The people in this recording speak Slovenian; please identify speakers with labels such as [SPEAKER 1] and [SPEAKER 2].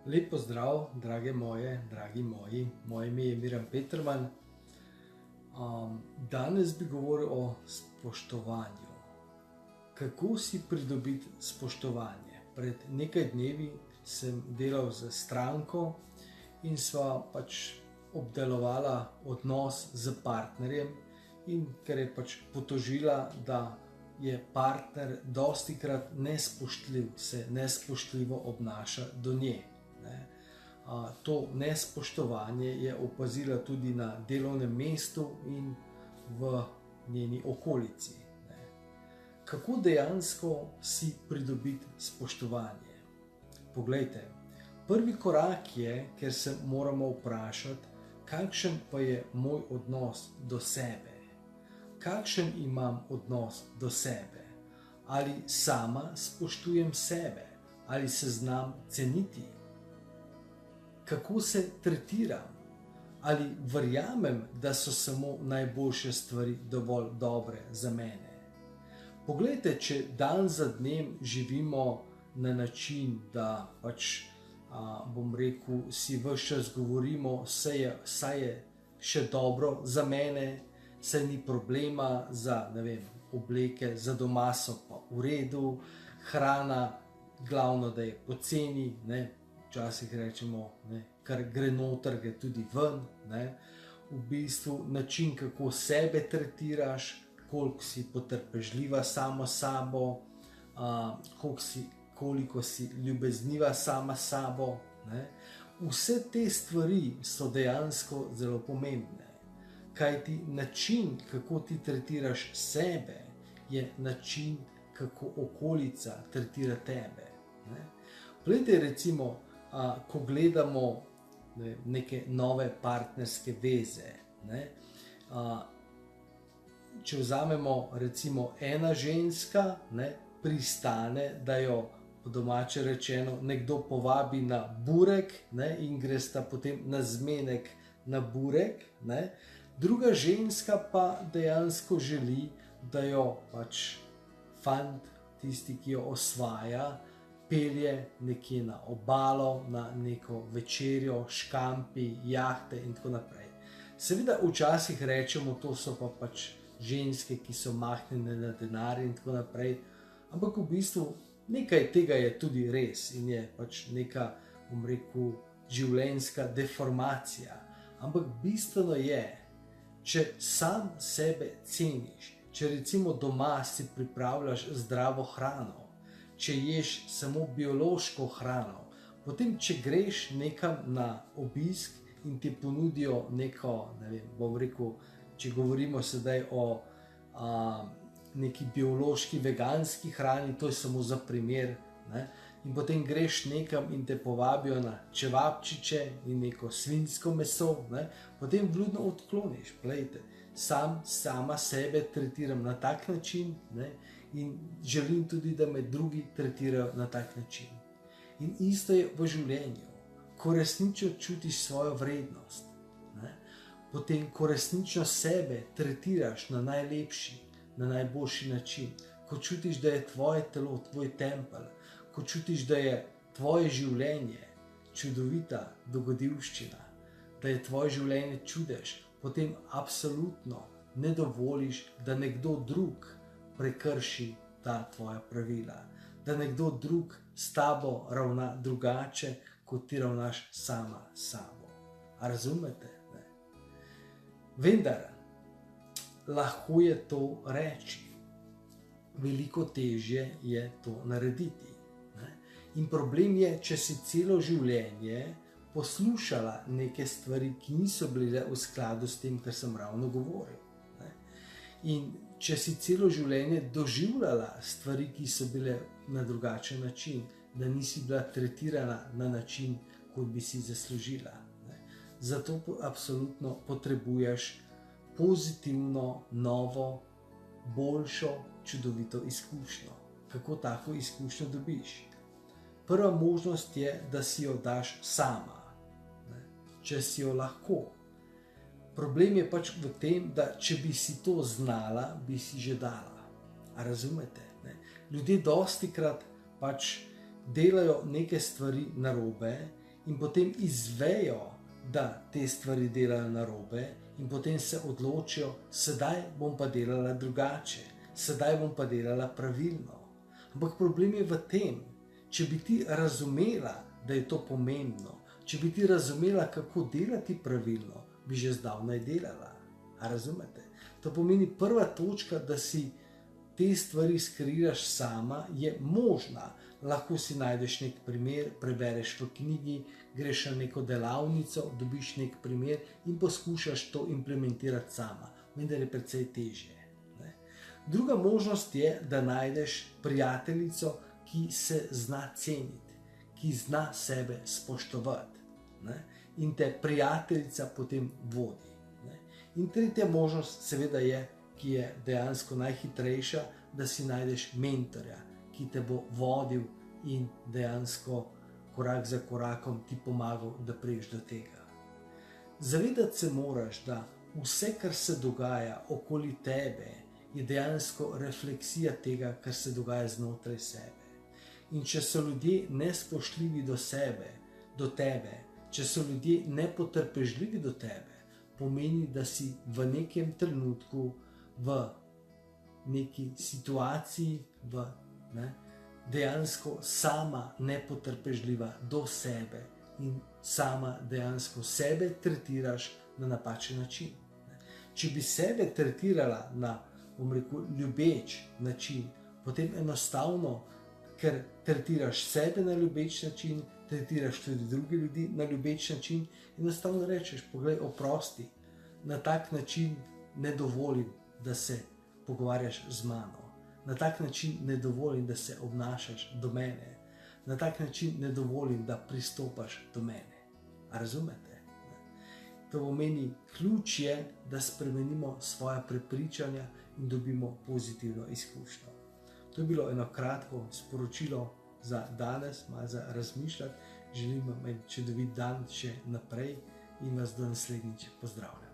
[SPEAKER 1] Lep pozdrav, drage moje, dragi moji. Moje ime je Miran Peterman. Danes bi govoril o spoštovanju. Kako si pridobiti spoštovanje? Pred nekaj dnevi sem delal z stranko in sva obdelovala odnos z partnerjem, in ker je potožila, da je partner dostikrat nespoštljiv, se nespoštljivo obnaša do nje. To nespoštovanje je opazila tudi na delovnem mestu in v njeni okolici. Kako dejansko si pridobiti spoštovanje? Poglejte, prvi korak je, ker se moramo vprašati, kakšen pa je moj odnos do sebe. Kakšen imam odnos do sebe? Ali sama spoštujem sebe? Ali se znam ceniti? Kako se tretiram? Ali verjamem, da so samo najboljše stvari dovolj dobre za mene? Poglejte, če dan za dnem živimo na način, da si ves čas govorimo, saj je še dobro za mene, saj ni problema za, obleke za doma so pa v redu, hrana, glavno, da je poceni, včasih rečemo, kar gre noter, gre tudi ven, v bistvu način, kako sebe tretiraš, koliko si potrpežljiva sama s sabo, koliko si ljubezniva sama s sabo. Vse te stvari so dejansko zelo pomembne, kajti način, kako ti tretiraš sebe, je način, kako okolica tretira tebe. Poglejte, recimo, ko gledamo neke nove partnerske veze, če vzamemo recimo ena ženska, pristane, da jo po domače rečeno nekdo povabi na burek, in gresta potem na zmenek na burek, druga ženska pa dejansko želi, da jo fant, tisti, ki jo osvaja, pelje nekje na obalo, na neko večerjo, škampi, jahte in tako naprej. Seveda včasih rečemo, to so pa ženske, ki so mahnjene na denar in tako naprej, ampak v bistvu nekaj tega je tudi res in je neka, življenjska deformacija. Ampak bistveno je, če sam sebe ceniš, če recimo doma si pripravljaš zdravo hrano, če ješ samo biološko hrano, potem če greš nekam na obisk in ti ponudijo neko, če govorimo sedaj o neki biološki, veganski hrani, to je samo za primer, in potem greš nekam in te povabijo na čevapčiče in neko svinjsko meso, potem vljudno odkloniš. Glejte, sama sebe tretiram na tak način, in želim tudi, da me drugi tretirajo na tak način. In isto je v življenju. Ko resnično čutiš svojo vrednost, potem ko resnično sebe tretiraš na najlepši, na najboljši način, ko čutiš, da je tvoje telo, tvoj tempelj, ko čutiš, da je tvoje življenje čudovita dogodivščina, da je tvoje življenje čudež, potem absolutno ne dovoliš, da nekdo drug prekrši ta tvoja pravila, da nekdo drug s tabo ravna drugače, kot ti ravnaš sama s sabo. A razumete? Vendar, lahko je to reči, veliko težje je to narediti. In problem je, če si celo življenje poslušala neke stvari, ki niso bile v skladu s tem, kar sem ravno govoril. In če si celo življenje doživljala stvari, ki so bile na drugačen način, da nisi bila tretirana na način, kot bi si zaslužila. Zato absolutno potrebuješ pozitivno, novo, boljšo, čudovito izkušnjo. Kako tako izkušnjo dobiš? Prva možnost je, da si jo daš sama, če si jo lahko. Problem je v tem, da če bi si to znala, bi si že dala. A razumete? Ljudje dostikrat delajo neke stvari narobe in potem izvejo, da te stvari delajo narobe, in potem se odločijo, sedaj bom pa delala drugače, sedaj bom pa delala pravilno. Ampak problem je v tem, če bi ti razumela, da je to pomembno, če bi ti razumela, kako delati pravilno, bi že zdavnaj delala. A razumete? To pomeni, prva točka, da si te stvari skreiraš sama, je možna. Lahko si najdeš nek primer, prebereš v knjigi, greš na neko delavnico, dobiš nek primer in poskušaš to implementirati sama. Vendar je precej težje. Druga možnost je, da najdeš prijateljico, ki se zna ceniti, ki zna sebe spoštovati, in te prijateljica potem vodi. In tretja možnost seveda je, ki je dejansko najhitrejša, da si najdeš mentorja, ki te bo vodil in dejansko korak za korakom ti pomagal, da priješ do tega. Zavedati se moraš, da vse, kar se dogaja okoli tebe, je dejansko refleksija tega, kar se dogaja znotraj sebe. In če so ljudje nespoštljivi do sebe, do tebe, če so ljudje nepotrpežljivi do tebe, pomeni, da si v nekem trenutku, v neki situaciji, dejansko sama nepotrpežljiva do sebe in sama dejansko sebe tretiraš na napačen način. Če bi sebe tretirala na, ljubeč način, potem enostavno, ker tretiraš sebe na ljubeč način, tretiraš tudi druge ljudi na ljubeč način, enostavno rečeš, poglej, oprosti, na tak način ne dovolim, da se pogovarjaš z mano, na tak način ne dovolim, da se obnašaš do mene, na tak način ne dovolim, da pristopaš do mene. A razumete? To pomeni, ključ je, da spremenimo svoja prepričanja in dobimo pozitivno izkušnjo. To je bilo eno kratko sporočilo za danes, malo za razmišljati. Želim vam en čudovit dan še naprej in vas do naslednjič pozdravljam.